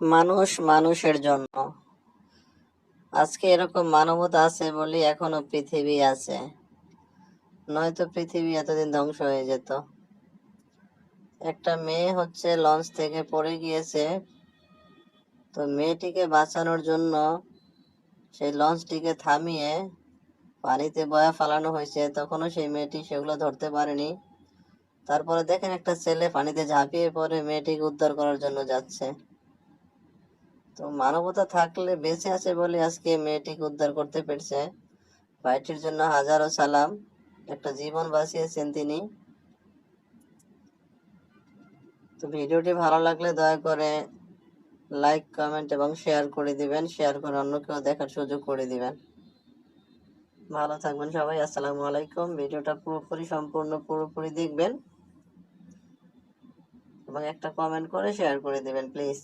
মানুষ মানুষের জন্য। আজকে এরকম মানবতা আছে বলে এখনো পৃথিবী আছে, নয়তো পৃথিবী এতদিন ধ্বংস হয়ে যেত। একটা মেয়ে লঞ্চ থেকে পড়ে গিয়েছে, তো মেয়েটিকে বাঁচানোর জন্য সেই লঞ্চটিকে থামিয়ে পানিতে বয়া ফালানো হয়েছে, তখনও সেই মেয়েটি সেগুলো ধরতে পারেনি। তারপরে দেখেন একটা ছেলে পানিতে ঝাঁপিয়ে পড়ে মেয়েটিকে উদ্ধার করার জন্য যাচ্ছে। তো মানবতা থাকলে বেঁচে আছে বলে আজকে মেয়েটিকে উদ্ধার করতে পেরেছে। ভাইটির জন্য হাজারো সালাম, একটা জীবন বাঁচিয়েছেন তিনি। তো ভিডিওটি ভালো লাগলে দয়া করে লাইক, কমেন্ট এবং শেয়ার করে দিবেন, শেয়ার করে অন্যকেও দেখার সুযোগ করে দিবেন। ভালো থাকবেন সবাই, আসসালামু আলাইকুম। ভিডিওটা পুরোপুরি দেখবেন এবং একটা কমেন্ট করে শেয়ার করে দিবেন প্লিজ।